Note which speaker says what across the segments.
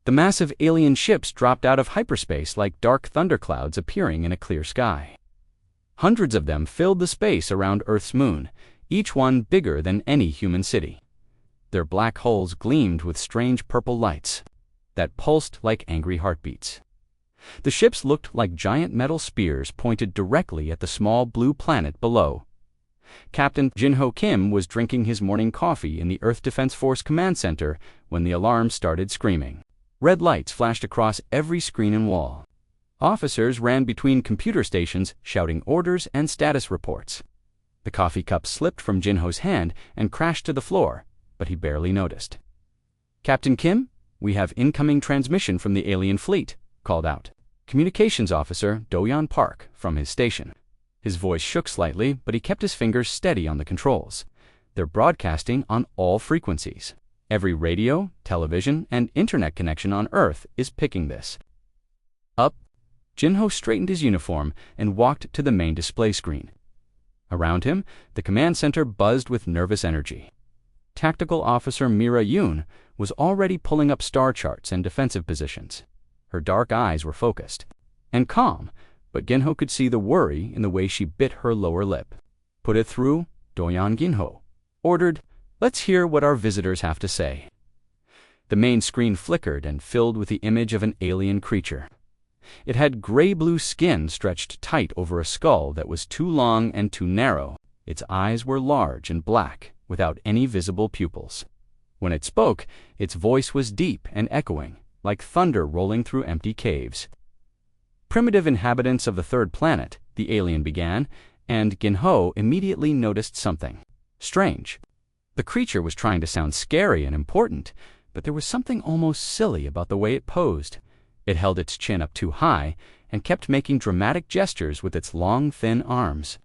Speaker 1: The massive alien ships dropped out of hyperspace like dark thunderclouds appearing in a clear sky. Hundreds of them filled the space around Earth's moon, each one bigger than any human city. Their black hulls gleamed with strange purple lights that pulsed like angry heartbeats. The ships looked like giant metal spears pointed directly at the small blue planet below. Captain Jin-Ho Kim was drinking his morning coffee in the Earth Defense Force Command Center when the alarm started screaming. Red lights flashed across every screen and wall. Officers ran between computer stations shouting orders and status reports. The coffee cup slipped from Jin-Ho's hand and crashed to the floor, but he barely noticed. "Captain Kim, we have incoming transmission from the alien fleet," called out Communications Officer Do-Yeon Park from his station. His voice shook slightly, but he kept his fingers steady on the controls. "They're broadcasting on all frequencies. Every radio, television, and internet connection on Earth is picking this up." Jin-Ho straightened his uniform and walked to the main display screen. Around him, the command center buzzed with nervous energy. Tactical Officer Mira Yoon was already pulling up star charts and defensive positions. Her dark eyes were focused and calm, but Jin-Ho could see the worry in the way she bit her lower lip. "Put it through," Do-Yeon Jin-Ho ordered. "Let's hear what our visitors have to say." The main screen flickered and filled with the image of an alien creature. It had gray-blue skin stretched tight over a skull that was too long and too narrow. Its eyes were large and black, without any visible pupils. When it spoke, its voice was deep and echoing, like thunder rolling through empty caves. "Primitive inhabitants of the third planet," the alien began, and Jin-Ho immediately noticed something strange. The creature was trying to sound scary and important, but there was something almost silly about the way it posed. It held its chin up too high and kept making dramatic gestures with its long, thin arms.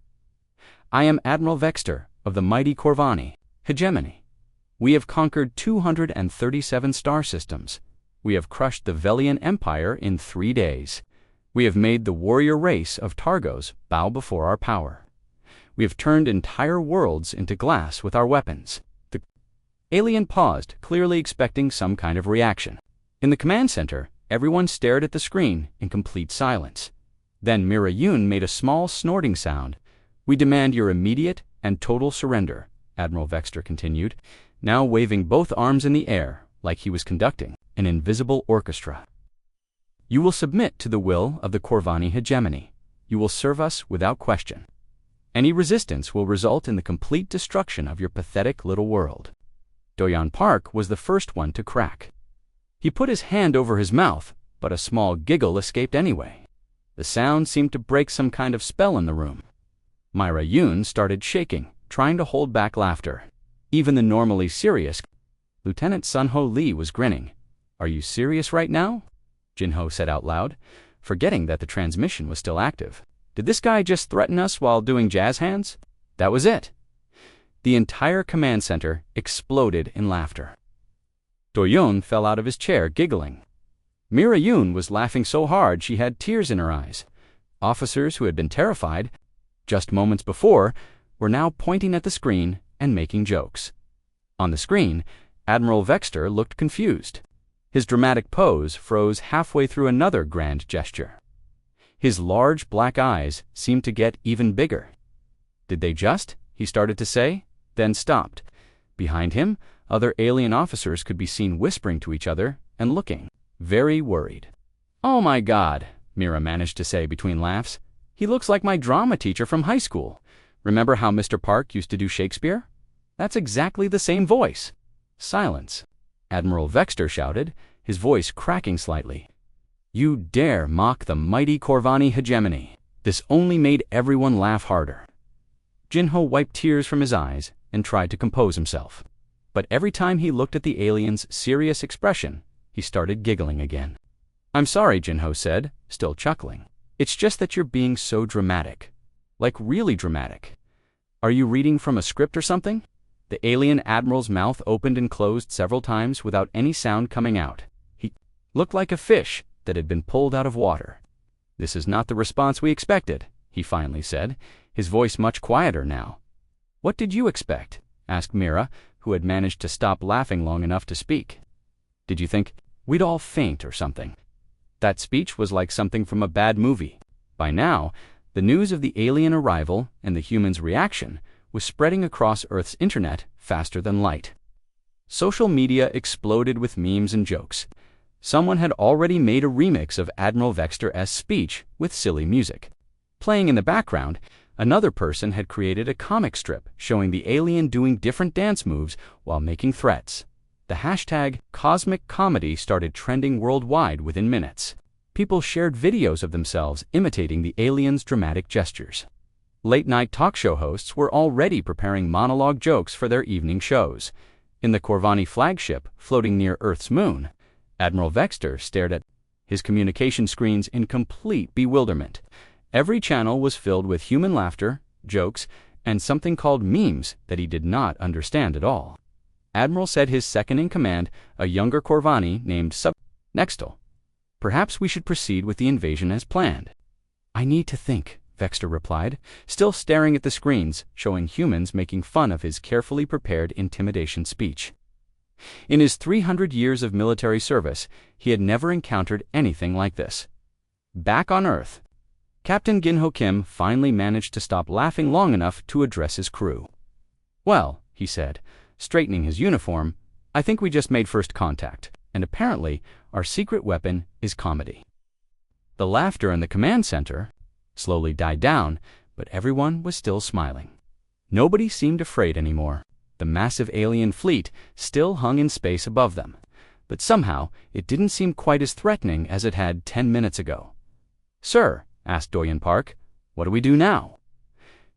Speaker 1: "I am Admiral Vexter of the mighty Corvani hegemony. We have conquered 237 star systems. We have crushed the Velian Empire in 3 days. We have made the warrior race of Targos bow before our power. We have turned entire worlds into glass with our weapons." The alien paused, clearly expecting some kind of reaction. In the command center, everyone stared at the screen in complete silence. Then Mira Yoon made a small snorting sound. "We demand your immediate and total surrender," Admiral Vexter continued, now waving both arms in the air like he was conducting an invisible orchestra. "You will submit to the will of the Corvani hegemony. You will serve us without question. Any resistance will result in the complete destruction of your pathetic little world." Do-Yeon Park was the first one to crack. He put his hand over his mouth, but a small giggle escaped anyway. The sound seemed to break some kind of spell in the room. Mira Yoon started shaking, trying to hold back laughter. Even the normally serious Lieutenant Sun-Ho Lee was grinning. "Are you serious right now?" Jin-Ho said out loud, forgetting that the transmission was still active. "Did this guy just threaten us while doing jazz hands?" That was it. The entire command center exploded in laughter. Do-Yeon fell out of his chair, giggling. Mira Yoon was laughing so hard she had tears in her eyes. Officers who had been terrified just moments before were now pointing at the screen and making jokes. On the screen, Admiral Vexter looked confused. His dramatic pose froze halfway through another grand gesture. His large black eyes seemed to get even bigger. "Did they just?" he started to say, then stopped. Behind him, other alien officers could be seen whispering to each other and looking very worried. "Oh my God," Mira managed to say between laughs. "He looks like my drama teacher from high school. Remember how Mr. Park used to do Shakespeare? That's exactly the same voice." Silence. Admiral Vexter shouted, his voice cracking slightly. "You dare mock the mighty Corvani hegemony." This only made everyone laugh harder. Jin-Ho wiped tears from his eyes and tried to compose himself. But every time he looked at the alien's serious expression, he started giggling again. "I'm sorry," Jin-Ho said, still chuckling. "It's just that you're being so dramatic. Like really dramatic. Are you reading from a script or something?" The alien admiral's mouth opened and closed several times without any sound coming out. He looked like a fish that had been pulled out of water. "This is not the response we expected," he finally said, his voice much quieter now. "What did you expect?" asked Mira, who had managed to stop laughing long enough to speak. "Did you think We'd all faint or something. That speech was like something from a bad movie. By now, the news of the alien arrival and the humans' reaction was spreading across Earth's internet faster than light. Social media exploded with memes and jokes. Someone had already made a remix of Admiral Vexter's speech with silly music. Playing in the background, another person had created a comic strip showing the alien doing different dance moves while making threats. The hashtag Cosmic Comedy started trending worldwide within minutes. People shared videos of themselves imitating the aliens' dramatic gestures. Late-night talk show hosts were already preparing monologue jokes for their evening shows. In the Corvani flagship floating near Earth's moon, Admiral Vexter stared at his communication screens in complete bewilderment. Every channel was filled with human laughter, jokes, and something called memes that he did not understand at all. Admiral said his second-in-command, a younger Corvani named Nextel. Perhaps we should proceed with the invasion as planned. I need to think, Vexter replied, still staring at the screens, showing humans making fun of his carefully prepared intimidation speech. In his 300 years of military service, he had never encountered anything like this. Back on Earth, Captain Ginho Kim finally managed to stop laughing long enough to address his crew. Well, he said, straightening his uniform, I think we just made first contact, and apparently our secret weapon is comedy. The laughter in the command center slowly died down, but everyone was still smiling. Nobody seemed afraid anymore. The massive alien fleet still hung in space above them, but somehow it didn't seem quite as threatening as it had 10 minutes ago. Sir, asked Doyen Park, what do we do now?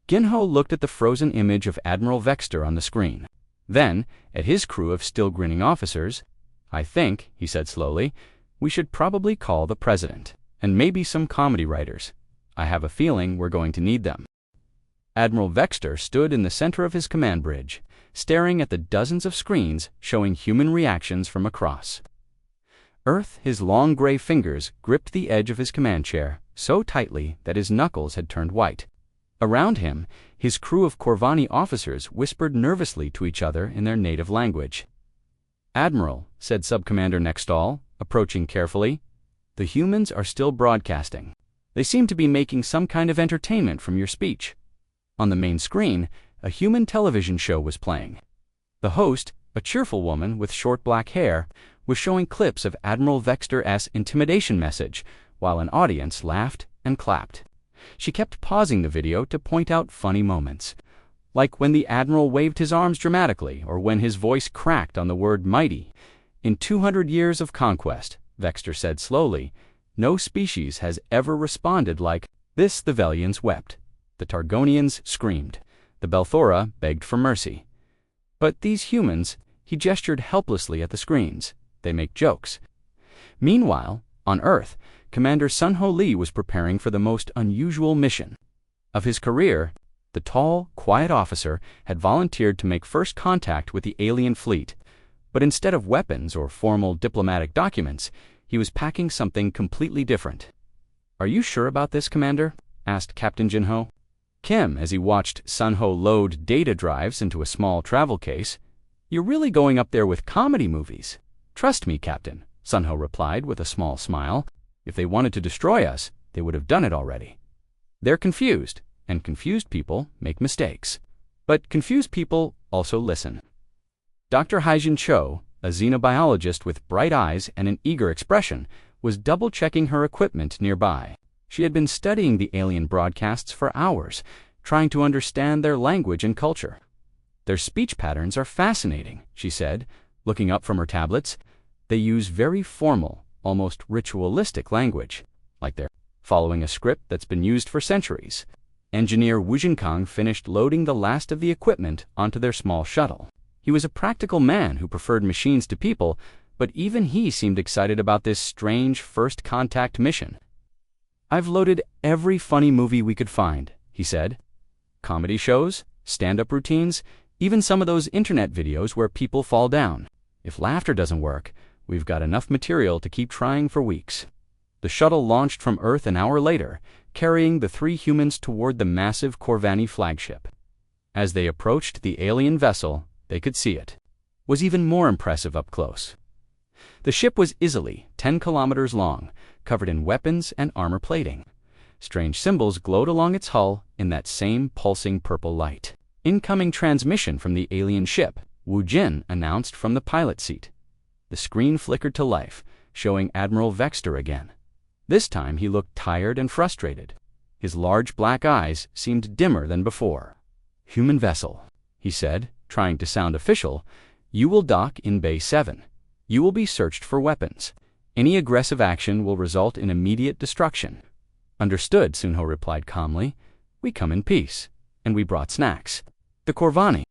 Speaker 1: Ginho looked at the frozen image of Admiral Vexter on the screen. Then, at his crew of still grinning officers, I think, he said slowly, we should probably call the president, and maybe some comedy writers. I have a feeling we're going to need them. Admiral Vexter stood in the center of his command bridge, staring at the dozens of screens showing human reactions from across. Earth, his long gray fingers gripped the edge of his command chair so tightly that his knuckles had turned white. Around him, his crew of Corvani officers whispered nervously to each other in their native language. Admiral, said Subcommander Nextal, approaching carefully, the humans are still broadcasting. They seem to be making some kind of entertainment from your speech. On the main screen, a human television show was playing. The host, a cheerful woman with short black hair, was showing clips of Admiral Vexter's intimidation message, while an audience laughed and clapped. She kept pausing the video to point out funny moments, like when the Admiral waved his arms dramatically or when his voice cracked on the word mighty. In 200 years of conquest, Vexter said slowly, no species has ever responded like this. The Velians wept. The Targonians screamed. The Belthora begged for mercy. But these humans, he gestured helplessly at the screens. They make jokes. Meanwhile, on Earth, Commander Sun-Ho Lee was preparing for the most unusual mission of his career. The tall, quiet officer had volunteered to make first contact with the alien fleet, but instead of weapons or formal diplomatic documents, he was packing something completely different. Are you sure about this, Commander? Asked Captain Ginho Kim as he watched Sun-Ho load data drives into a small travel case. You're really going up there with comedy movies. Trust me, Captain, Sun-Ho replied with a small smile. If they wanted to destroy us, they would have done it already. They're confused, and confused people make mistakes. But confused people also listen. Dr. Haijin Cho, a xenobiologist with bright eyes and an eager expression, was double-checking her equipment nearby. She had been studying the alien broadcasts for hours, trying to understand their language and culture. Their speech patterns are fascinating, she said, looking up from her tablets. They use very formal, almost ritualistic language, like they're following a script that's been used for centuries. Engineer Wu Jinkang finished loading the last of the equipment onto their small shuttle. He was a practical man who preferred machines to people, but even he seemed excited about this strange first contact mission. I've loaded every funny movie we could find, he said. Comedy shows, stand-up routines, even some of those internet videos where people fall down. If laughter doesn't work, we've got enough material to keep trying for weeks. The shuttle launched from Earth an hour later, carrying the 3 humans toward the massive Corvani flagship. As they approached the alien vessel, they could see it was even more impressive up close. The ship was easily 10 kilometers long, covered in weapons and armor plating. Strange symbols glowed along its hull in that same pulsing purple light. Incoming transmission from the alien ship, Wu Jin announced from the pilot seat. The screen flickered to life, showing Admiral Vexter again. This time he looked tired and frustrated. His large black eyes seemed dimmer than before. "Human vessel," he said, trying to sound official, "you will dock in Bay 7. You will be searched for weapons. Any aggressive action will result in immediate destruction." "Understood," Sunho replied calmly. "We come in peace, and we brought snacks." The Corvani.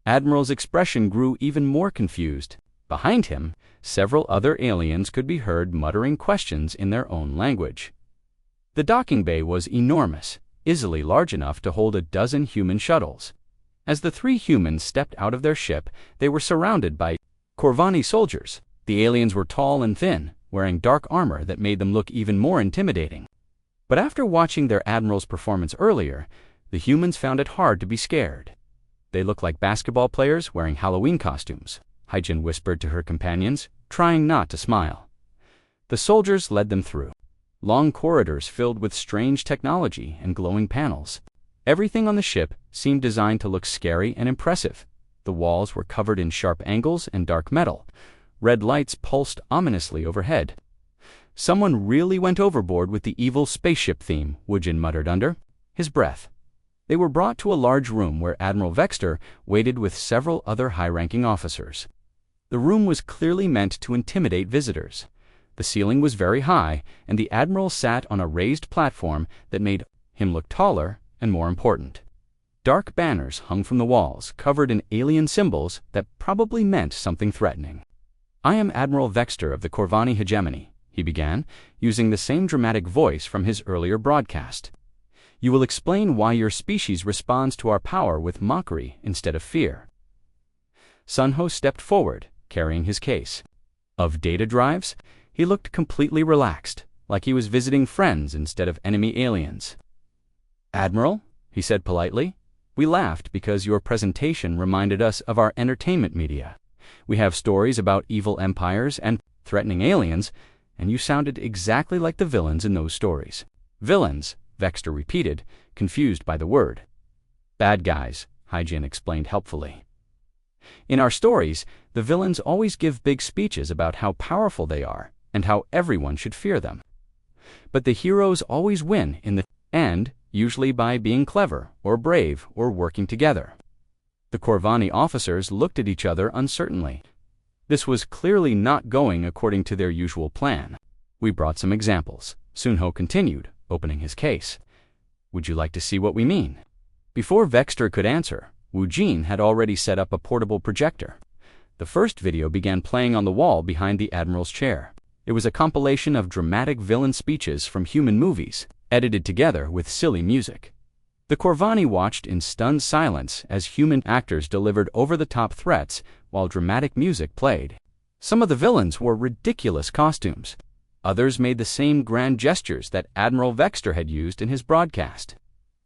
Speaker 1: Admiral's expression grew even more confused. Behind him, several other aliens could be heard muttering questions in their own language. The docking bay was enormous, easily large enough to hold a dozen human shuttles. As the three humans stepped out of their ship, they were surrounded by Corvani soldiers. The aliens were tall and thin, wearing dark armor that made them look even more intimidating. But after watching their admiral's performance earlier, the humans found it hard to be scared. "They look like basketball players wearing Halloween costumes," Haijin whispered to her companions, trying not to smile. The soldiers led them through long corridors filled with strange technology and glowing panels. Everything on the ship seemed designed to look scary and impressive. The walls were covered in sharp angles and dark metal. Red lights pulsed ominously overhead. "Someone really went overboard with the evil spaceship theme," Wujin muttered under his breath. They were brought to a large room where Admiral Vexter waited with several other high-ranking officers. The room was clearly meant to intimidate visitors. The ceiling was very high, and the Admiral sat on a raised platform that made him look taller and more important. Dark banners hung from the walls, covered in alien symbols that probably meant something threatening. "I am Admiral Vexter of the Corvani Hegemony," he began, using the same dramatic voice from his earlier broadcast. "You will explain why your species responds to our power with mockery instead of fear." Sunho stepped forward, carrying his case. Of data drives, he looked completely relaxed, like he was visiting friends instead of enemy aliens. "Admiral," he said politely, "we laughed because your presentation reminded us of our entertainment media. We have stories about evil empires and threatening aliens, and you sounded exactly like the villains in those stories." "Villains," Vexter repeated, confused by the word. "Bad guys," Haijin explained helpfully. "In our stories, the villains always give big speeches about how powerful they are and how everyone should fear them. But the heroes always win in the end, usually by being clever or brave or working together." The Corvani officers looked at each other uncertainly. This was clearly not going according to their usual plan. "We brought some examples," Sunho continued, opening his case. "Would you like to see what we mean?" Before Vexter could answer, Wu Jin had already set up a portable projector. The first video began playing on the wall behind the Admiral's chair. It was a compilation of dramatic villain speeches from human movies, edited together with silly music. The Corvani watched in stunned silence as human actors delivered over-the-top threats while dramatic music played. Some of the villains wore ridiculous costumes. Others made the same grand gestures that Admiral Vexter had used in his broadcast.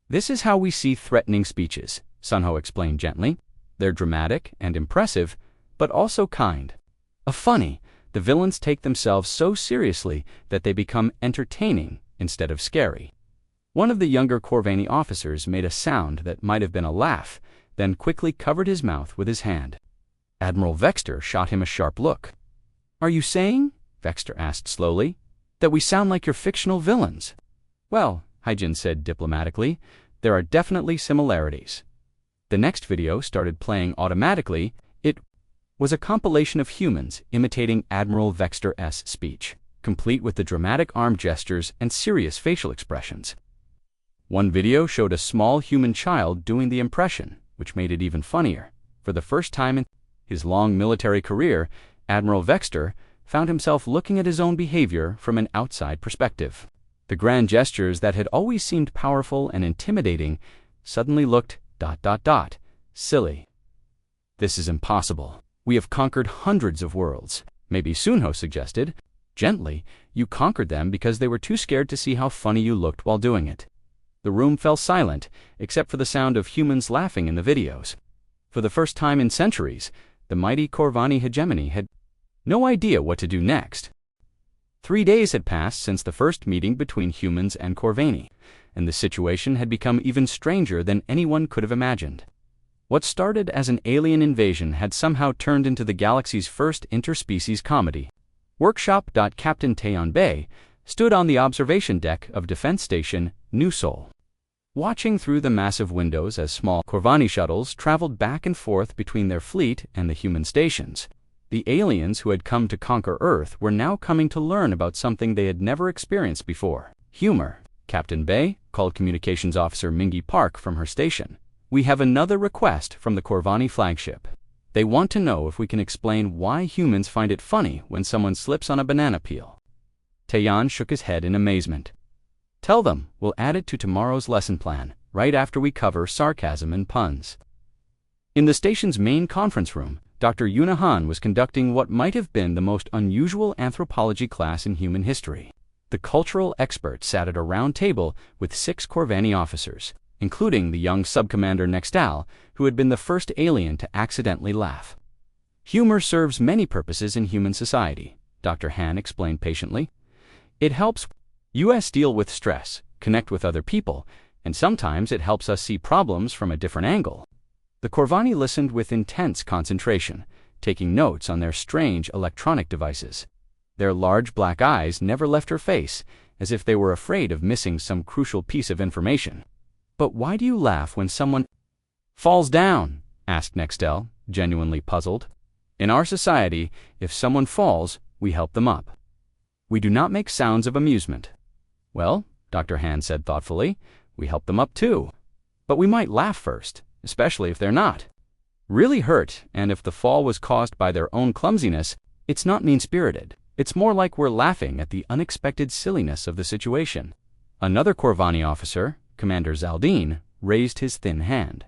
Speaker 1: "This is how we see threatening speeches," Sunho explained gently. "They're dramatic and impressive, but also kind. Funny, the villains take themselves so seriously that they become entertaining instead of scary." One of the younger Corvani officers made a sound that might have been a laugh, then quickly covered his mouth with his hand. Admiral Vexter shot him a sharp look. "Are you saying," Vexter asked slowly, "that we sound like your fictional villains?" "Well," Haijin said diplomatically, "there are definitely similarities." The next video started playing automatically. It was a compilation of humans imitating Admiral Vexter's speech, complete with the dramatic arm gestures and serious facial expressions. One video showed a small human child doing the impression, which made it even funnier. For the first time in his long military career, Admiral Vexter found himself looking at his own behavior from an outside perspective. The grand gestures that had always seemed powerful and intimidating suddenly looked ... silly. "This is impossible. We have conquered hundreds of worlds." Maybe Sunho suggested. "Gently, you conquered them because they were too scared to see how funny you looked while doing it." The room fell silent, except for the sound of humans laughing in the videos. For the first time in centuries, the mighty Corvani hegemony had No idea what to do next. 3 days had passed since the first meeting between humans and Corvani, and the situation had become even stranger than anyone could have imagined. What started as an alien invasion had somehow turned into the galaxy's first interspecies comedy. Workshop. Captain Taeyeon Bae stood on the observation deck of Defense Station New Seoul, watching through the massive windows as small Corvani shuttles traveled back and forth between their fleet and the human stations. The aliens who had come to conquer Earth were now coming to learn about something they had never experienced before: humor. Captain Bae called Communications Officer Mingi Park from her station. "We have another request from the Corvani flagship. They want to know if we can explain why humans find it funny when someone slips on a banana peel." Taeyeon shook his head in amazement. "Tell them we'll add it to tomorrow's lesson plan, right after we cover sarcasm and puns." In the station's main conference room, Dr. Yoona Han was conducting what might have been the most unusual anthropology class in human history. The cultural experts sat at a round table with 6 Corvani officers, including the young subcommander Nextal, who had been the first alien to accidentally laugh. "Humor serves many purposes in human society," Dr. Han explained patiently. "It helps us deal with stress, connect with other people, and sometimes it helps us see problems from a different angle." The Corvani listened with intense concentration, taking notes on their strange electronic devices. Their large black eyes never left her face, as if they were afraid of missing some crucial piece of information. "But why do you laugh when someone falls down?" asked Nextel, genuinely puzzled. "In our society, if someone falls, we help them up. We do not make sounds of amusement." "Well," Dr. Han said thoughtfully, "we help them up too. But we might laugh first, especially if they're not really hurt, and if the fall was caused by their own clumsiness, it's not mean-spirited. It's more like we're laughing at the unexpected silliness of the situation." Another Corvani officer, Commander Zaldine, raised his thin hand.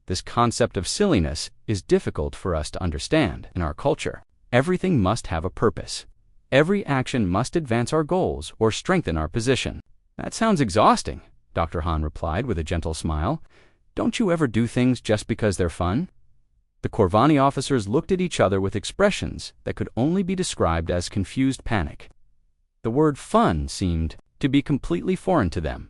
Speaker 1: "This concept of silliness is difficult for us to understand in our culture. Everything must have a purpose. Every action must advance our goals or strengthen our position." "That sounds exhausting," Dr. Han replied with a gentle smile. "Don't you ever do things just because they're fun?" The Corvani officers looked at each other with expressions that could only be described as confused panic. The word fun seemed to be completely foreign to them.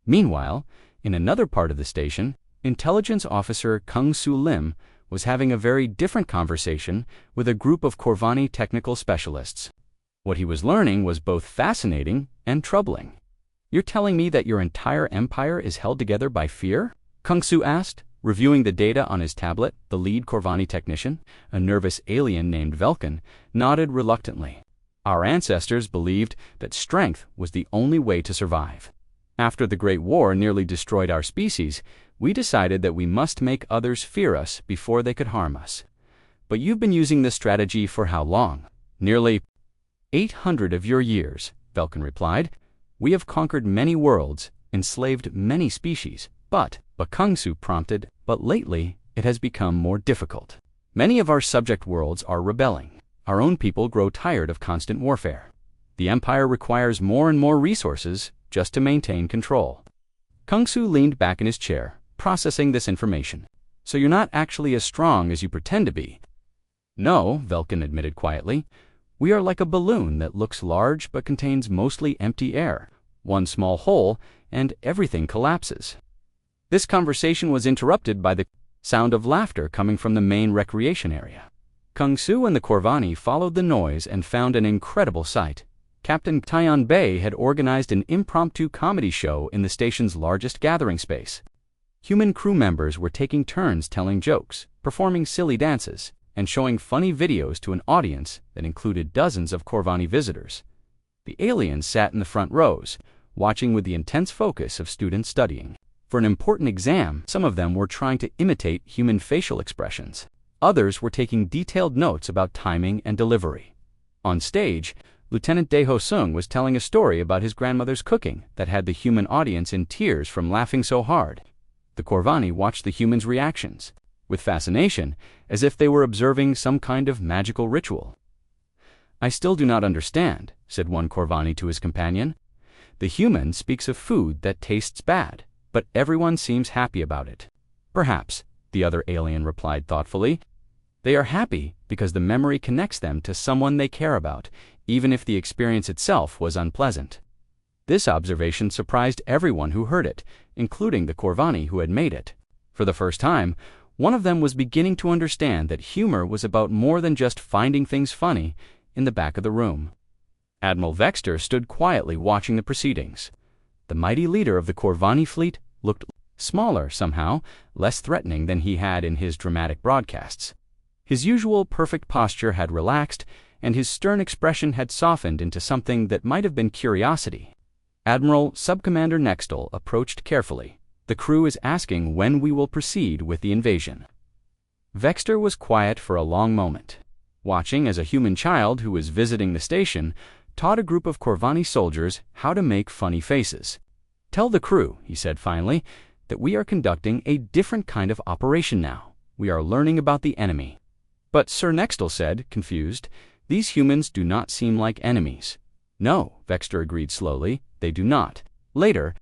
Speaker 1: Meanwhile, in another part of the station, Intelligence Officer Kung Soo Lim was having a very different conversation with a group of Corvani technical specialists. What he was learning was both fascinating and troubling. "You're telling me that your entire empire is held together by fear?" Kung Soo asked, reviewing the data on his tablet. The lead Corvani technician, a nervous alien named Velkin, nodded reluctantly. "Our ancestors believed that strength was the only way to survive. After the Great War nearly destroyed our species, we decided that we must make others fear us before they could harm us." "But you've been using this strategy for how long?" "Nearly 800 of your years," Velkin replied. "We have conquered many worlds, enslaved many species, but Kung Soo prompted, "But lately, it has become more difficult. Many of our subject worlds are rebelling. Our own people grow tired of constant warfare. The Empire requires more and more resources just to maintain control." Kung Soo leaned back in his chair, processing this information. "So you're not actually as strong as you pretend to be?" "No," Velkin admitted quietly. "We are like a balloon that looks large but contains mostly empty air. One small hole, and everything collapses." This conversation was interrupted by the sound of laughter coming from the main recreation area. Kung Soo and the Corvani followed the noise and found an incredible sight. Captain Taeyeon Bae had organized an impromptu comedy show in the station's largest gathering space. Human crew members were taking turns telling jokes, performing silly dances, and showing funny videos to an audience that included dozens of Corvani visitors. The aliens sat in the front rows, watching with the intense focus of students studying. For an important exam, some of them were trying to imitate human facial expressions. Others were taking detailed notes about timing and delivery. On stage, Lieutenant Dae Ho-sung was telling a story about his grandmother's cooking that had the human audience in tears from laughing so hard. The Corvani watched the humans' reactions with fascination, as if they were observing some kind of magical ritual. "I still do not understand," said one Corvani to his companion. "The human speaks of food that tastes bad, but everyone seems happy about it." "Perhaps," the other alien replied thoughtfully. They are happy because the memory connects them to someone they care about, even if the experience itself was unpleasant. This observation surprised everyone who heard it, including the Corvani who had made it. For the first time, one of them was beginning to understand that humor was about more than just finding things funny in the back of the room. Admiral Vexter stood quietly watching the proceedings. The mighty leader of the Corvani fleet looked smaller somehow, less threatening than he had in his dramatic broadcasts. His usual perfect posture had relaxed, and his stern expression had softened into something that might have been curiosity. Admiral Subcommander Nextel approached carefully. The crew is asking when we will proceed with the invasion. Vexter was quiet for a long moment, watching as a human child who was visiting the station taught a group of Corvani soldiers how to make funny faces. "Tell the crew," he said finally, "that we are conducting a different kind of operation now. We are learning about the enemy." "But," Sir Nextel said, confused, "these humans do not seem like enemies." "No," Vexter agreed slowly, "they do not." Later,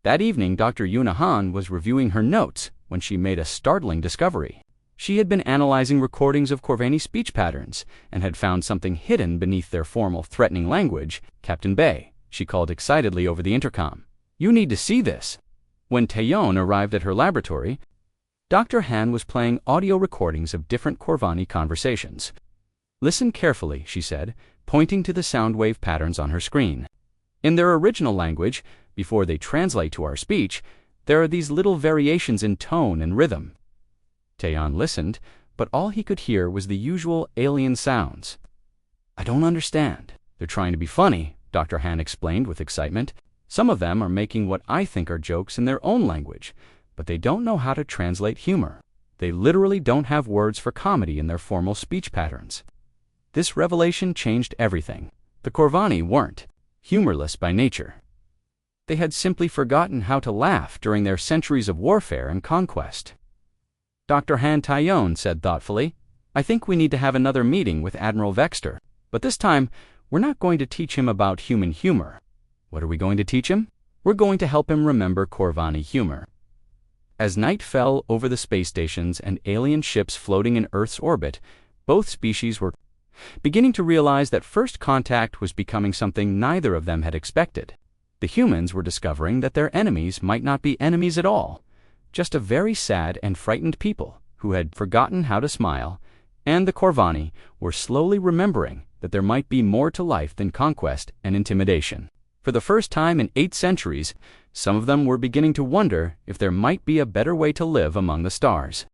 Speaker 1: that evening, Dr. Yuna Han was reviewing her notes when she made a startling discovery. She had been analyzing recordings of Corvani speech patterns and had found something hidden beneath their formal, threatening language. "Captain Bay," she called excitedly over the intercom, "you need to see this." When Taeyeon arrived at her laboratory, Dr. Han was playing audio recordings of different Corvani conversations. "Listen carefully," she said, pointing to the sound wave patterns on her screen. "In their original language, before they translate to our speech, there are these little variations in tone and rhythm." Taeyeon listened, but all he could hear was the usual alien sounds. "I don't understand. They're trying to be funny," Dr. Han explained with excitement. "Some of them are making what I think are jokes in their own language, but they don't know how to translate humor. They literally don't have words for comedy in their formal speech patterns." This revelation changed everything. The Corvani weren't humorless by nature. They had simply forgotten how to laugh during their centuries of warfare and conquest. Dr. Han Taeyeon said thoughtfully, "I think we need to have another meeting with Admiral Vexter, but this time we're not going to teach him about human humor." "What are we going to teach him?" "We're going to help him remember Corvani humor." As night fell over the space stations and alien ships floating in Earth's orbit, both species were beginning to realize that first contact was becoming something neither of them had expected. The humans were discovering that their enemies might not be enemies at all, just a very sad and frightened people who had forgotten how to smile, and the Corvani were slowly remembering that there might be more to life than conquest and intimidation. For the first time in 8 centuries, some of them were beginning to wonder if there might be a better way to live among the stars.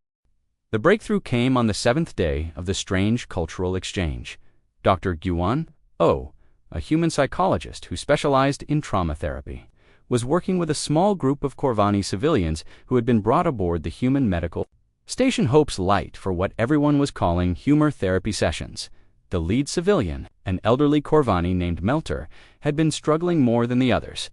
Speaker 1: The breakthrough came on the 7th day of the strange cultural exchange. Dr. Gyuan Oh, a human psychologist who specialized in trauma therapy, was working with a small group of Corvani civilians who had been brought aboard the human medical station Hope's Light for what everyone was calling humor therapy sessions. The lead civilian, an elderly Corvani named Melter, had been struggling more than the others,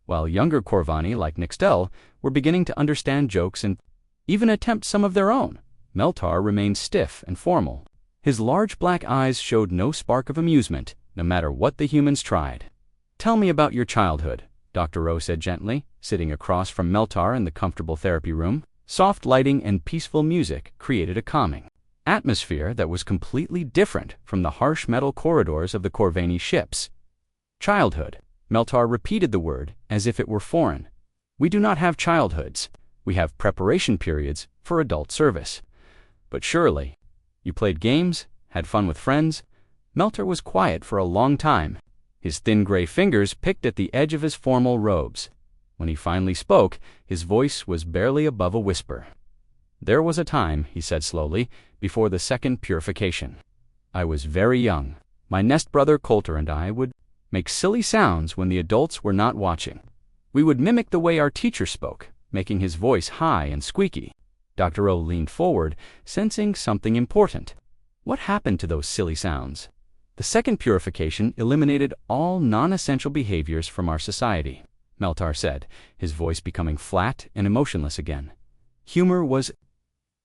Speaker 1: while younger Corvani like Nixtel were beginning to understand jokes and even attempt some of their own. Meltar remained stiff and formal. His large black eyes showed no spark of amusement, no matter what the humans tried. "Tell me about your childhood," Dr. Rowe said gently, sitting across from Meltar in the comfortable therapy room. Soft lighting and peaceful music created a calming atmosphere that was completely different from the harsh metal corridors of the Corvani ships. "Childhood." Meltar repeated the word as if it were foreign. "We do not have childhoods. We have preparation periods for adult service." "But surely, you played games, had fun with friends?" Meltar was quiet for a long time. His thin gray fingers picked at the edge of his formal robes. When he finally spoke, his voice was barely above a whisper. "There was a time," he said slowly, "before the second purification. I was very young. My nest brother Coulter and I would make silly sounds when the adults were not watching. We would mimic the way our teacher spoke, making his voice high and squeaky." Dr. O leaned forward, sensing something important. "What happened to those silly sounds?" "The second purification eliminated all non-essential behaviors from our society," Meltar said, his voice becoming flat and emotionless again. "Humor was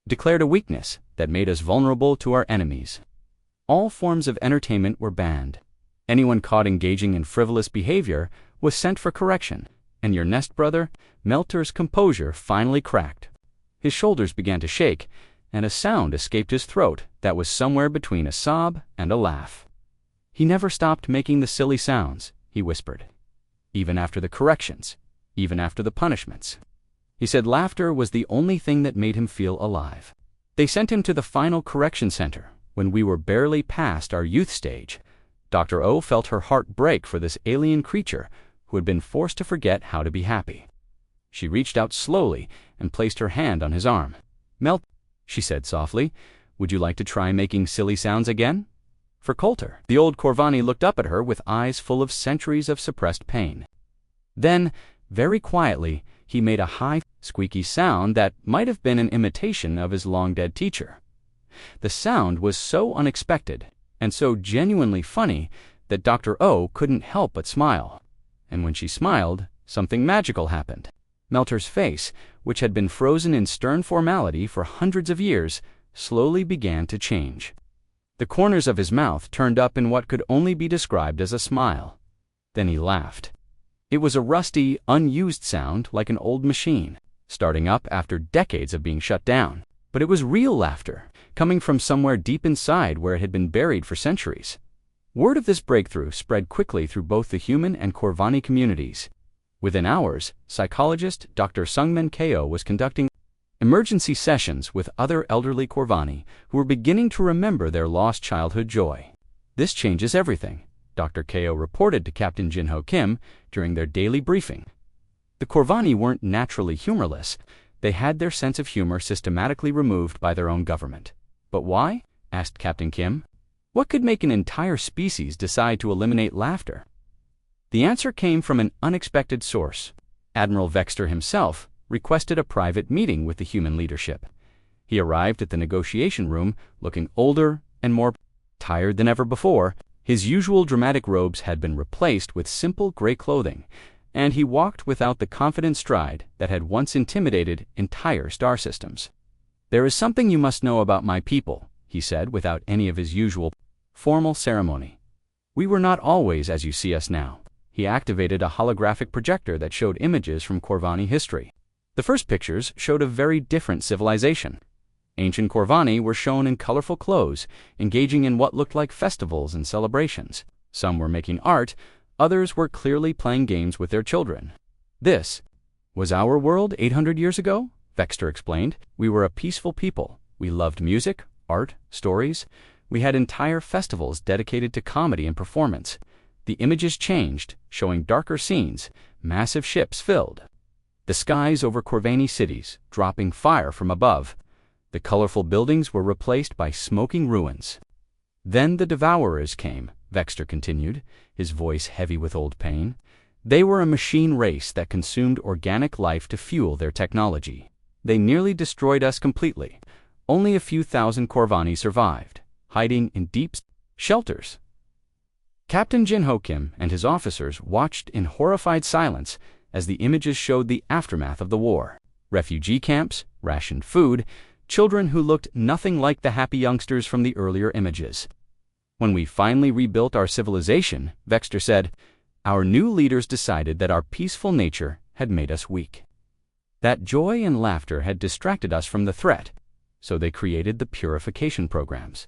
Speaker 1: declared a weakness that made us vulnerable to our enemies. All forms of entertainment were banned. Anyone caught engaging in frivolous behavior was sent for correction, and your nest brother, Meltar's composure finally cracked. His shoulders began to shake, and a sound escaped his throat that was somewhere between a sob and a laugh. He never stopped making the silly sounds, he whispered. Even after the corrections, even after the punishments. He said laughter was the only thing that made him feel alive. They sent him to the final correction center when we were barely past our youth stage. Dr. O felt her heart break for this alien creature who had been forced to forget how to be happy. She reached out slowly and placed her hand on his arm. "Melt," she said softly. "Would you like to try making silly sounds again?" For Coulter. The old Corvani looked up at her with eyes full of centuries of suppressed pain. Then, very quietly, he made a high, squeaky sound that might have been an imitation of his long-dead teacher. The sound was so unexpected and so genuinely funny that Dr. O couldn't help but smile. And when she smiled, something magical happened. Melter's face, which had been frozen in stern formality for hundreds of years, slowly began to change. The corners of his mouth turned up in what could only be described as a smile. Then he laughed. It was a rusty, unused sound like an old machine, starting up after decades of being shut down. But it was real laughter, coming from somewhere deep inside where it had been buried for centuries. Word of this breakthrough spread quickly through both the human and Corvani communities. Within hours, psychologist Dr. Sungmin Ko was conducting emergency sessions with other elderly Corvani who were beginning to remember their lost childhood joy. "This changes everything," Dr. Ko reported to Captain Jin-Ho Kim during their daily briefing. The Corvani weren't naturally humorless. They had their sense of humor systematically removed by their own government. "But why?" asked Captain Kim. "What could make an entire species decide to eliminate laughter?" The answer came from an unexpected source. Admiral Vexter himself requested a private meeting with the human leadership. He arrived at the negotiation room looking older and more tired than ever before. His usual dramatic robes had been replaced with simple gray clothing, and he walked without the confident stride that had once intimidated entire star systems. "There is something you must know about my people," he said without any of his usual formal ceremony. "We were not always as you see us now." He activated a holographic projector that showed images from Corvani history. The first pictures showed a very different civilization. Ancient Corvani were shown in colorful clothes, engaging in what looked like festivals and celebrations. Some were making art, others were clearly playing games with their children. "This was our world 800 years ago," Vexter explained. "We were a peaceful people. We loved music, art, stories. We had entire festivals dedicated to comedy and performance. The images changed, showing darker scenes, massive ships filled the skies over Corvani cities, dropping fire from above. The colorful buildings were replaced by smoking ruins. Then the Devourers came," Vexter continued, his voice heavy with old pain. "They were a machine race that consumed organic life to fuel their technology. They nearly destroyed us completely. Only a few thousand Corvani survived, hiding in deep shelters." Captain Jin-Ho Kim and his officers watched in horrified silence as the images showed the aftermath of the war. Refugee camps, rationed food, children who looked nothing like the happy youngsters from the earlier images. "When we finally rebuilt our civilization," Vexter said, "our new leaders decided that our peaceful nature had made us weak. That joy and laughter had distracted us from the threat, so they created the purification programs.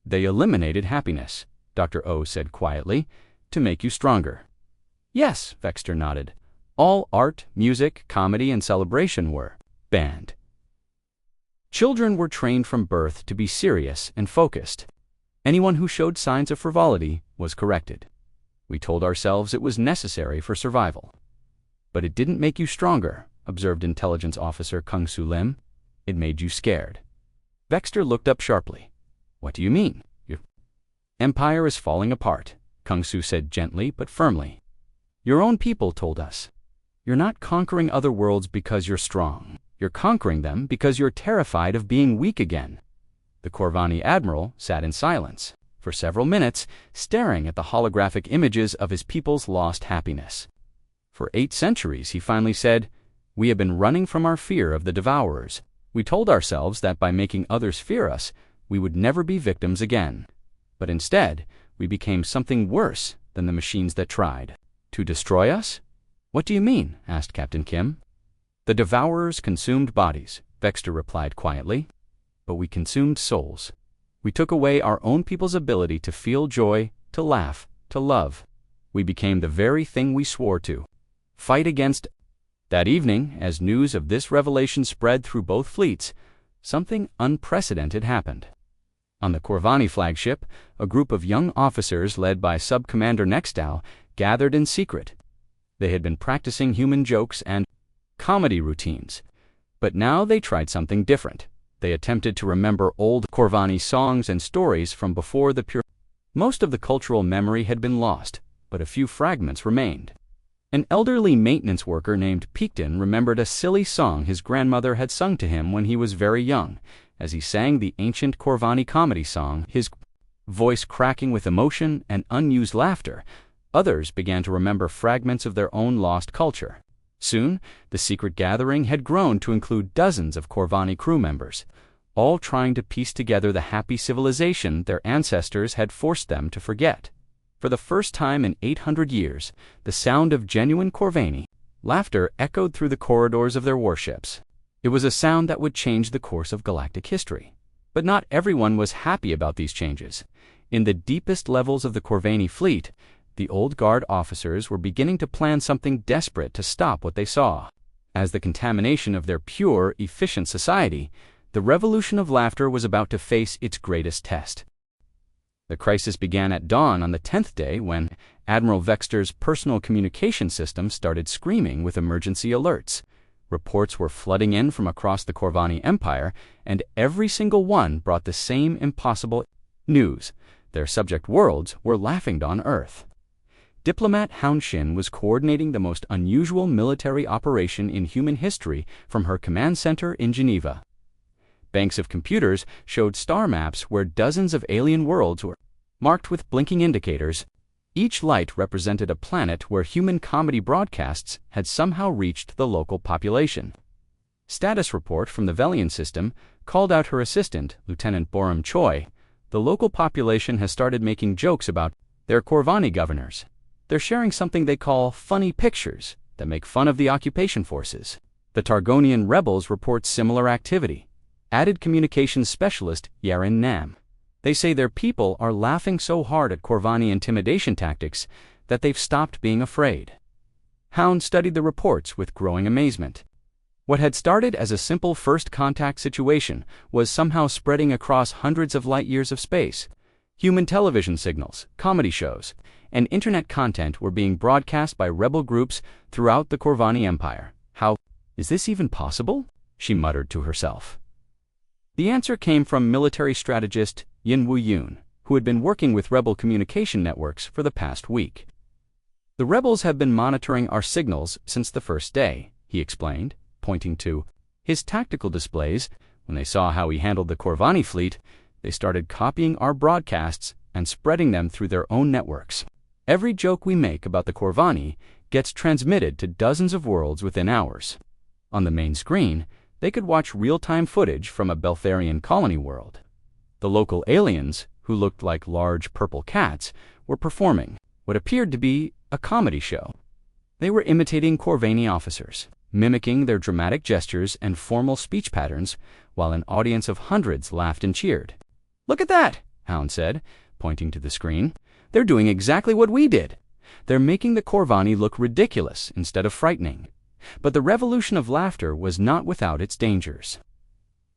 Speaker 1: They eliminated happiness," Dr. O said quietly, "to make you stronger." "Yes," Vexter nodded. "All art, music, comedy, and celebration were banned. Children were trained from birth to be serious and focused. Anyone who showed signs of frivolity was corrected. We told ourselves it was necessary for survival." "But it didn't make you stronger," observed Intelligence Officer Kung Su Lim. "It made you scared." Vexter looked up sharply. "What do you mean?" "Your empire is falling apart," Kung Su said gently but firmly. "Your own people told us. You're not conquering other worlds because you're strong. You're conquering them because you're terrified of being weak again." The Corvani admiral sat in silence for several minutes, staring at the holographic images of his people's lost happiness. For 8 centuries, he finally said, "We have been running from our fear of the Devourers. We told ourselves that by making others fear us, we would never be victims again. But instead, we became something worse than the machines that tried to destroy us." "What do you mean?" asked Captain Kim. "The Devourers consumed bodies," Vexter replied quietly. but we consumed souls. We took away our own people's ability to feel joy, to laugh, to love. We became the very thing we swore to fight against. That evening, as news of this revelation spread through both fleets, something unprecedented happened. On the Corvani flagship, a group of young officers led by Sub-Commander Nextal gathered in secret. They had been practicing human jokes and comedy routines, but now they tried something different. They attempted to remember old Corvani songs and stories from before the pure. Most of the cultural memory had been lost, but a few fragments remained. An elderly maintenance worker named Peakton remembered a silly song his grandmother had sung to him when he was very young. As he sang the ancient Corvani comedy song, his voice cracking with emotion and unused laughter, others began to remember fragments of their own lost culture. Soon, the secret gathering had grown to include dozens of Corvani crew members, all trying to piece together the happy civilization their ancestors had forced them to forget. For the first time in 800 years, the sound of genuine Corvani laughter echoed through the corridors of their warships. It was a sound that would change the course of galactic history. But not everyone was happy about these changes. In the deepest levels of the Corvani fleet, the old guard officers were beginning to plan something desperate to stop what they saw. As the contamination of their pure, efficient society, the revolution of laughter was about to face its greatest test. The crisis began at dawn on the 10th day when Admiral Vexter's personal communication system started screaming with emergency alerts. Reports were flooding in from across the Corvani Empire, and every single one brought the same impossible news. Their subject worlds were laughing on Earth. Diplomat Hounshin was coordinating the most unusual military operation in human history from her command center in Geneva. Banks of computers showed star maps where dozens of alien worlds were marked with blinking indicators. Each light represented a planet where human comedy broadcasts had somehow reached the local population. Status report from the Velian system called out her assistant, Lieutenant Borum Choi. The local population has started making jokes about their Corvani governors. They're sharing something they call funny pictures that make fun of the occupation forces. The Targonian rebels report similar activity. Added communications specialist Yaren Nam. They say their people are laughing so hard at Corvani intimidation tactics that they've stopped being afraid. Hound studied the reports with growing amazement. What had started as a simple first contact situation was somehow spreading across hundreds of light years of space. Human television signals, comedy shows, and internet content were being broadcast by rebel groups throughout the Corvani Empire. How is this even possible? She muttered to herself. The answer came from military strategist Yin Wu-Yun, who had been working with rebel communication networks for the past week. The rebels have been monitoring our signals since the first day, he explained, pointing to his tactical displays. When they saw how he handled the Corvani fleet, they started copying our broadcasts and spreading them through their own networks. Every joke we make about the Corvani gets transmitted to dozens of worlds within hours. On the main screen, they could watch real-time footage from a Beltharian colony world. The local aliens, who looked like large purple cats, were performing what appeared to be a comedy show. They were imitating Corvani officers, mimicking their dramatic gestures and formal speech patterns, while an audience of hundreds laughed and cheered. "Look at that," Hound said, pointing to the screen. "They're doing exactly what we did. They're making the Corvani look ridiculous instead of frightening." But the revolution of laughter was not without its dangers.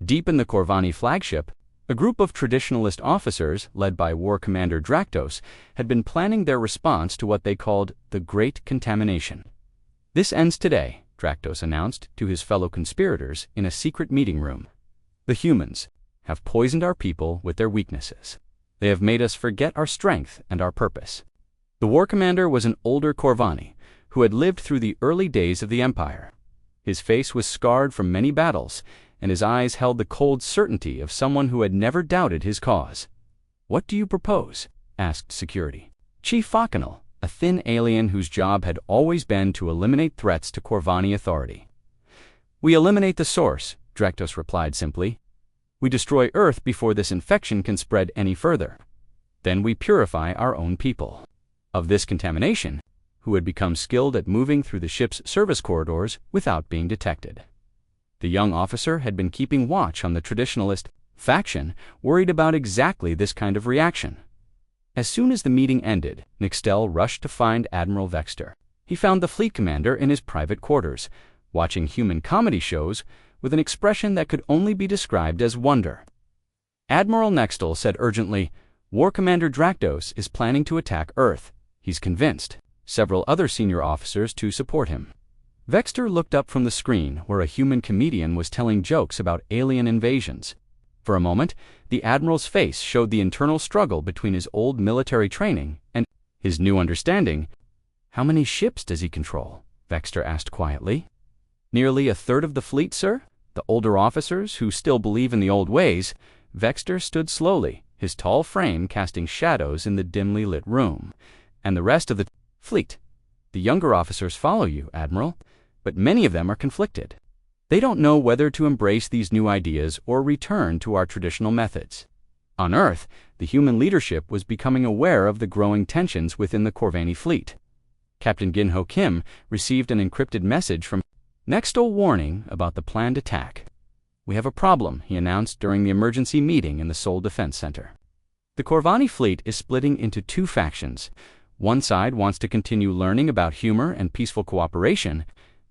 Speaker 1: Deep in the Corvani flagship, a group of traditionalist officers, led by War Commander Draktos, had been planning their response to what they called the Great Contamination. "This ends today," Draktos announced to his fellow conspirators in a secret meeting room. "The humans have poisoned our people with their weaknesses. They have made us forget our strength and our purpose." The War Commander was an older Corvani, who had lived through the early days of the Empire. His face was scarred from many battles, and his eyes held the cold certainty of someone who had never doubted his cause. "What do you propose?" asked Security. Chief Fakanal, a thin alien whose job had always been to eliminate threats to Corvani authority. "We eliminate the source," Draktos replied simply. "We destroy Earth before this infection can spread any further. Then we purify our own people of this contamination, who had become skilled at moving through the ship's service corridors without being detected." The young officer had been keeping watch on the traditionalist faction worried about exactly this kind of reaction. As soon as the meeting ended, Nixtel rushed to find Admiral Vexter. He found the fleet commander in his private quarters, watching human comedy shows with an expression that could only be described as wonder. Admiral Nextel said urgently, "War Commander Drakdos is planning to attack Earth. He's convinced." Several other senior officers to support him. Vexter looked up from the screen where a human comedian was telling jokes about alien invasions. For a moment, the Admiral's face showed the internal struggle between his old military training and his new understanding. "How many ships does he control?" Vexter asked quietly. "Nearly a third of the fleet, sir." The older officers, who still believe in the old ways, Vexter stood slowly, his tall frame casting shadows in the dimly lit room. "And the rest of the fleet. The younger officers follow you, Admiral, but many of them are conflicted. They don't know whether to embrace these new ideas or return to our traditional methods." On Earth, the human leadership was becoming aware of the growing tensions within the Corvani fleet. Captain Ginho Kim received an encrypted message from Nextel warning about the planned attack. "We have a problem," he announced during the emergency meeting in the Seoul Defense Center. "The Corvani fleet is splitting into two factions. One side wants to continue learning about humor and peaceful cooperation.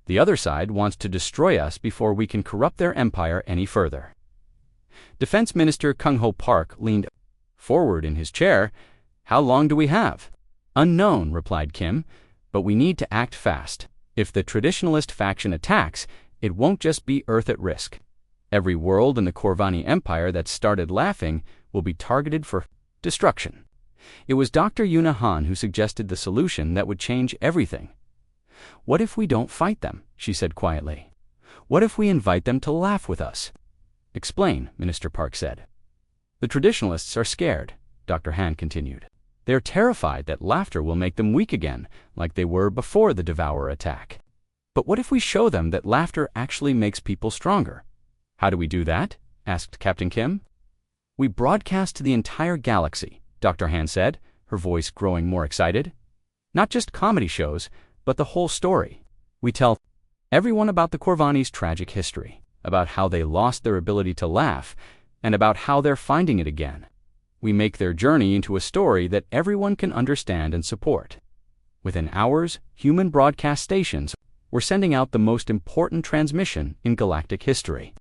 Speaker 1: The other side wants to destroy us before we can corrupt their empire any further." Defense Minister Kung Ho Park leaned forward in his chair. "How long do we have?" "Unknown," replied Kim, "but we need to act fast. If the traditionalist faction attacks, it won't just be Earth at risk. Every world in the Corvani Empire that started laughing will be targeted for destruction." It was Dr. Yuna Han who suggested the solution that would change everything. "What if we don't fight them?" she said quietly. "What if we invite them to laugh with us?" "Explain," Minister Park said. "The traditionalists are scared," Dr. Han continued. "They're terrified that laughter will make them weak again, like they were before the Devourer attack. But what if we show them that laughter actually makes people stronger?" "How do we do that?" asked Captain Kim. "We broadcast to the entire galaxy," Dr. Han said, her voice growing more excited. "Not just comedy shows, but the whole story. We tell everyone about the Corvani's tragic history, about how they lost their ability to laugh, and about how they're finding it again. We make their journey into a story that everyone can understand and support. Within hours, human broadcast stations were sending out the most important transmission in galactic history.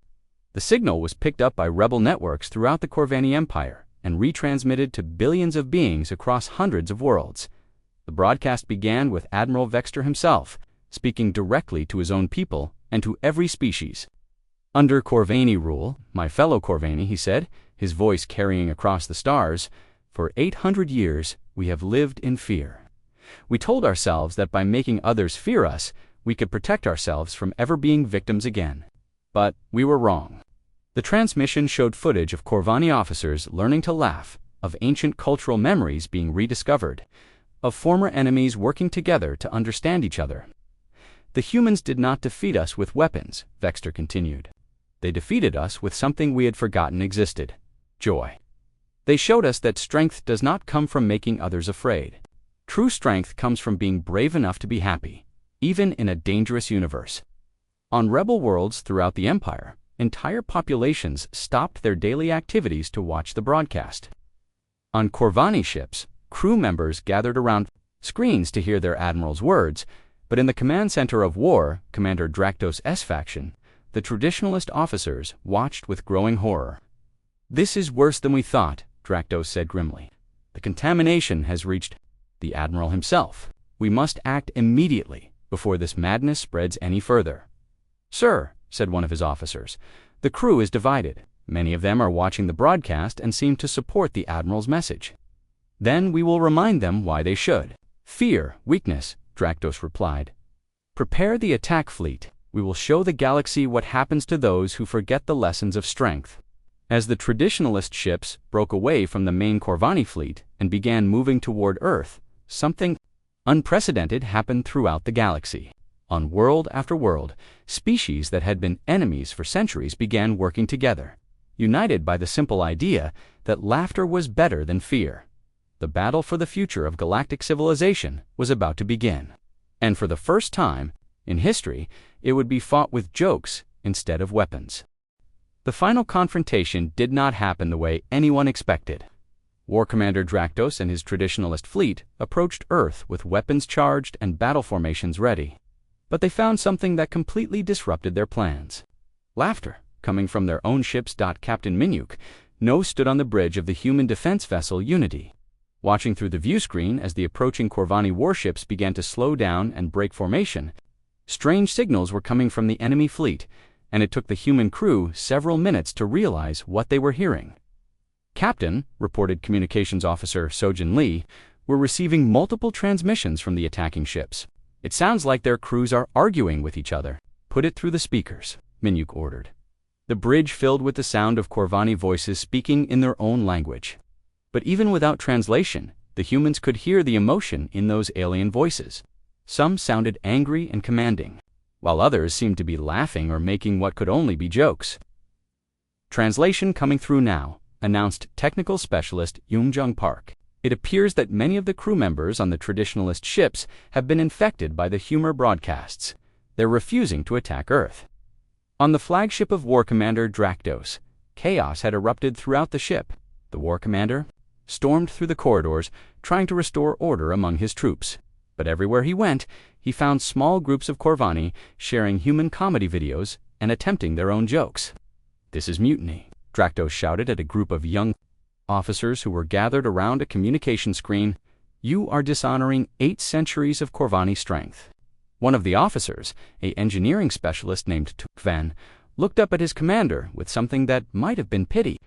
Speaker 1: The signal was picked up by rebel networks throughout the Corvani Empire and retransmitted to billions of beings across hundreds of worlds. The broadcast began with Admiral Vexter himself, speaking directly to his own people and to every species. "Under Corvani rule, my fellow Corvani," he said, his voice carrying across the stars, "for 800 years we have lived in fear. We told ourselves that by making others fear us, we could protect ourselves from ever being victims again. But we were wrong." The transmission showed footage of Corvani officers learning to laugh, of ancient cultural memories being rediscovered, of former enemies working together to understand each other. "The humans did not defeat us with weapons," Vexter continued. "They defeated us with something we had forgotten existed: joy. They showed us that strength does not come from making others afraid. True strength comes from being brave enough to be happy, even in a dangerous universe." On rebel worlds throughout the Empire, entire populations stopped their daily activities to watch the broadcast. On Corvani ships, crew members gathered around screens to hear their admiral's words, but in the command center of war, Commander Drakdos' faction, the traditionalist officers watched with growing horror. "This is worse than we thought," Drakdos said grimly. "The contamination has reached the admiral himself. We must act immediately before this madness spreads any further." "Sir," said one of his officers, "the crew is divided. Many of them are watching the broadcast and seem to support the admiral's message." "Then we will remind them why they should." "Fear, weakness," Drakdos replied. "Prepare the attack fleet. We will show the galaxy what happens to those who forget the lessons of strength." As the traditionalist ships broke away from the main Corvani fleet and began moving toward Earth, something unprecedented happened throughout the galaxy. On world after world, species that had been enemies for centuries began working together, united by the simple idea that laughter was better than fear. The battle for the future of galactic civilization was about to begin. And for the first time in history, it would be fought with jokes instead of weapons. The final confrontation did not happen the way anyone expected. War Commander Drakdos and his traditionalist fleet approached Earth with weapons charged and battle formations ready. But they found something that completely disrupted their plans. Laughter, coming from their own ships. Captain Minuk stood on the bridge of the human defense vessel Unity, watching through the view screen as the approaching Corvani warships began to slow down and break formation. Strange signals were coming from the enemy fleet, and it took the human crew several minutes to realize what they were hearing. "Captain," reported Communications Officer Sojin Lee, "we're receiving multiple transmissions from the attacking ships. It sounds like their crews are arguing with each other." "Put it through the speakers," Minuk ordered. The bridge filled with the sound of Corvani voices speaking in their own language. But even without translation, the humans could hear the emotion in those alien voices. Some sounded angry and commanding, while others seemed to be laughing or making what could only be jokes. "Translation coming through now," announced Technical Specialist Yoongjung Park. "It appears that many of the crew members on the traditionalist ships have been infected by the humor broadcasts. They're refusing to attack Earth." On the flagship of War Commander Drakdos, chaos had erupted throughout the ship. The War Commander stormed through the corridors, trying to restore order among his troops. But everywhere he went, he found small groups of Corvani sharing human comedy videos and attempting their own jokes. "This is mutiny," Drakdos shouted at a group of young officers who were gathered around a communication screen. "You are dishonoring 8 centuries of Corvani strength." One of the officers, an engineering specialist named Tukvan, looked up at his commander with something that might have been pity.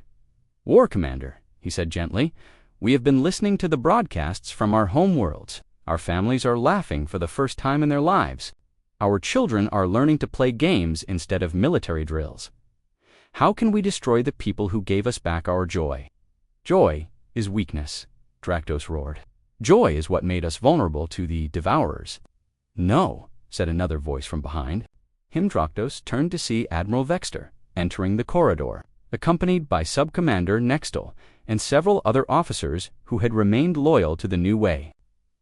Speaker 1: "War Commander," he said gently, "we have been listening to the broadcasts from our home worlds. Our families are laughing for the first time in their lives. Our children are learning to play games instead of military drills. How can we destroy the people who gave us back our joy?" "Joy is weakness," Drakdos roared. "Joy is what made us vulnerable to the Devourers." "No," said another voice from behind. Drakdos turned to see Admiral Vexter entering the corridor, accompanied by Sub-Commander Nextel and several other officers who had remained loyal to the new way.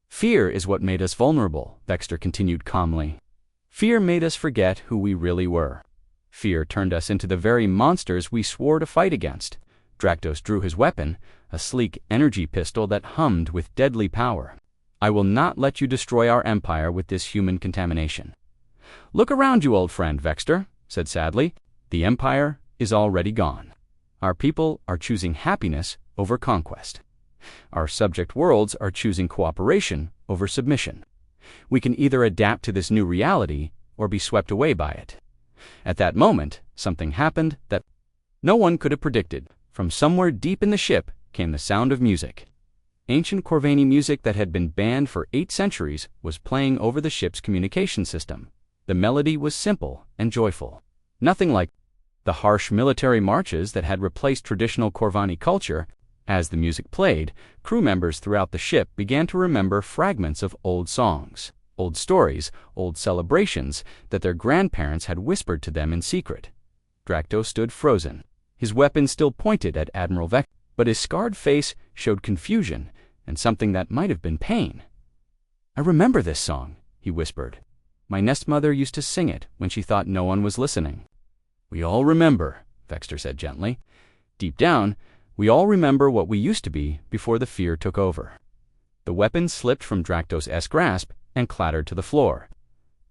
Speaker 1: "Fear is what made us vulnerable," Vexter continued calmly. "Fear made us forget who we really were. Fear turned us into the very monsters we swore to fight against." Drakdos drew his weapon, a sleek energy pistol that hummed with deadly power. "I will not let you destroy our empire with this human contamination." "Look around you, old friend," Vexter said sadly. "The empire is already gone. Our people are choosing happiness over conquest. Our subject worlds are choosing cooperation over submission. We can either adapt to this new reality or be swept away by it." At that moment, something happened that no one could have predicted. From somewhere deep in the ship came the sound of music. Ancient Corvani music that had been banned for 8 centuries was playing over the ship's communication system. The melody was simple and joyful. Nothing like the harsh military marches that had replaced traditional Corvani culture. As the music played, crew members throughout the ship began to remember fragments of old songs, old stories, old celebrations that their grandparents had whispered to them in secret. Drakdos stood frozen, his weapon still pointed at Admiral Vexter, but his scarred face showed confusion and something that might have been pain. "I remember this song," he whispered. "My nest mother used to sing it when she thought no one was listening." "We all remember," Vexter said gently. "Deep down, we all remember what we used to be before the fear took over." The weapon slipped from Drakdos' grasp and clattered to the floor.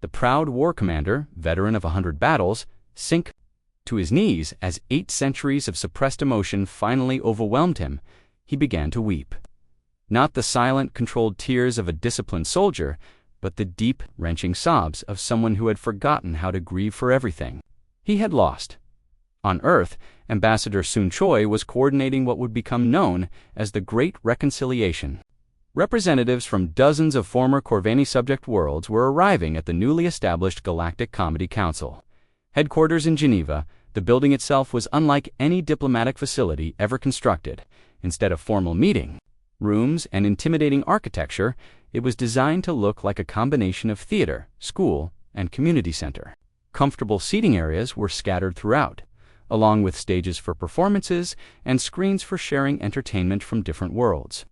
Speaker 1: The proud war commander, veteran of 100 battles, sank to his knees as 8 centuries of suppressed emotion finally overwhelmed him. He began to weep. Not the silent, controlled tears of a disciplined soldier, but the deep, wrenching sobs of someone who had forgotten how to grieve for everything he had lost. On Earth, Ambassador Sun Choi was coordinating what would become known as the Great Reconciliation. Representatives from dozens of former Corvani subject worlds were arriving at the newly established Galactic Comedy Council. Headquarters in Geneva, the building itself was unlike any diplomatic facility ever constructed. Instead of formal meeting rooms and intimidating architecture, it was designed to look like a combination of theater, school, and community center. Comfortable seating areas were scattered throughout, along with stages for performances and screens for sharing entertainment from different worlds.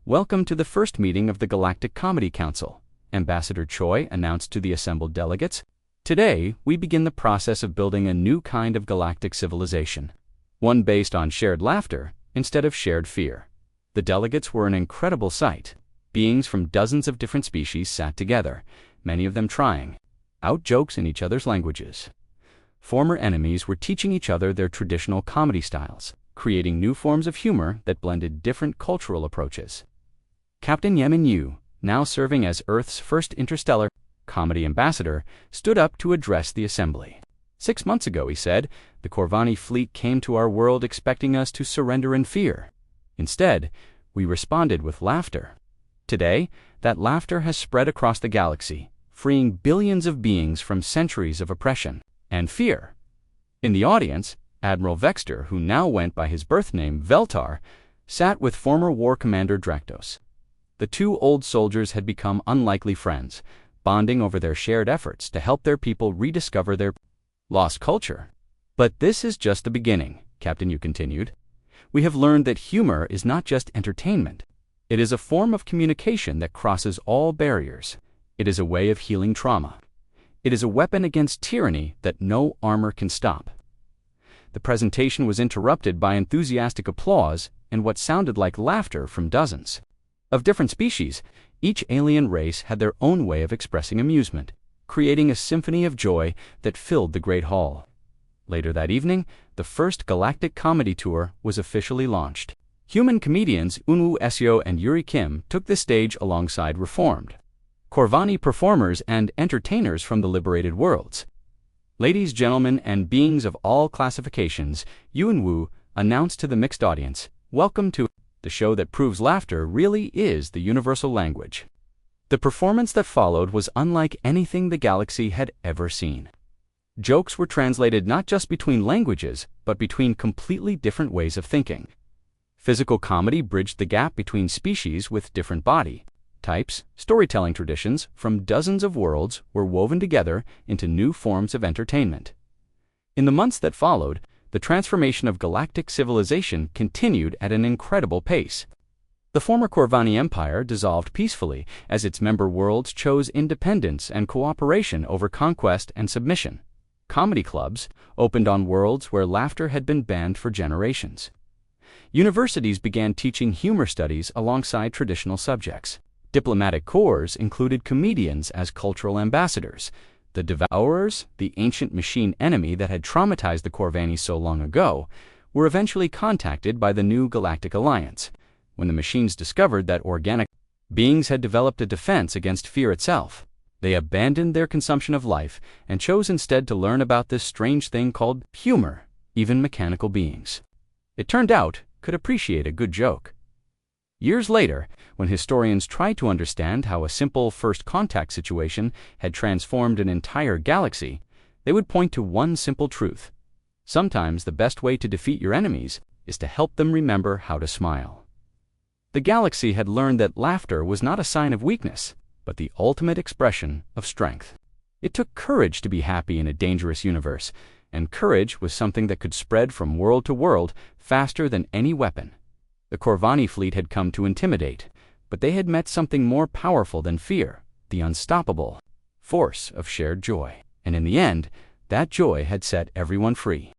Speaker 1: "Welcome to the first meeting of the Galactic Comedy Council," Ambassador Choi announced to the assembled delegates. Today, we begin the process of building a new kind of galactic civilization, one based on shared laughter instead of shared fear. The delegates were an incredible sight. Beings from dozens of different species sat together, many of them trying out jokes in each other's languages. Former enemies were teaching each other their traditional comedy styles, creating new forms of humor that blended different cultural approaches. Captain Yemin Yu, now serving as Earth's first interstellar comedy ambassador, stood up to address the assembly. 6 months ago, he said, the Corvani fleet came to our world expecting us to surrender in fear. Instead, we responded with laughter. Today, that laughter has spread across the galaxy, freeing billions of beings from centuries of oppression and fear. In the audience, Admiral Vexter, who now went by his birth name Veltar, sat with former war commander Draktos. The two old soldiers had become unlikely friends, bonding over their shared efforts to help their people rediscover their lost culture. But this is just the beginning, Captain Yu continued. We have learned that humor is not just entertainment. It is a form of communication that crosses all barriers. It is a way of healing trauma. It is a weapon against tyranny that no armor can stop. The presentation was interrupted by enthusiastic applause and what sounded like laughter from dozens. Of different species, each alien race had their own way of expressing amusement, creating a symphony of joy that filled the Great Hall. Later that evening, the first Galactic comedy tour was officially launched. Human comedians Unwoo Eseo and Yuri Kim took the stage alongside reformed Corvani performers and entertainers from the liberated worlds. Ladies, gentlemen, and beings of all classifications, Unwoo announced to the mixed audience, "Welcome to the show that proves laughter really is the universal language." The performance that followed was unlike anything the galaxy had ever seen. Jokes were translated not just between languages, but between completely different ways of thinking. Physical comedy bridged the gap between species with different body types. Storytelling traditions from dozens of worlds were woven together into new forms of entertainment. In the months that followed, the transformation of galactic civilization continued at an incredible pace. The former Corvani Empire dissolved peacefully as its member worlds chose independence and cooperation over conquest and submission. Comedy clubs opened on worlds where laughter had been banned for generations. Universities began teaching humor studies alongside traditional subjects. Diplomatic corps included comedians as cultural ambassadors. The Devourers, the ancient machine enemy that had traumatized the Corvani so long ago, were eventually contacted by the new Galactic Alliance. When the machines discovered that organic beings had developed a defense against fear itself, they abandoned their consumption of life and chose instead to learn about this strange thing called humor. Even mechanical beings, it turned out, could appreciate a good joke. Years later, when historians tried to understand how a simple first contact situation had transformed an entire galaxy, they would point to one simple truth. Sometimes the best way to defeat your enemies is to help them remember how to smile. The galaxy had learned that laughter was not a sign of weakness, but the ultimate expression of strength. It took courage to be happy in a dangerous universe, and courage was something that could spread from world to world faster than any weapon. The Corvani fleet had come to intimidate, but they had met something more powerful than fear, the unstoppable force of shared joy. And in the end, that joy had set everyone free.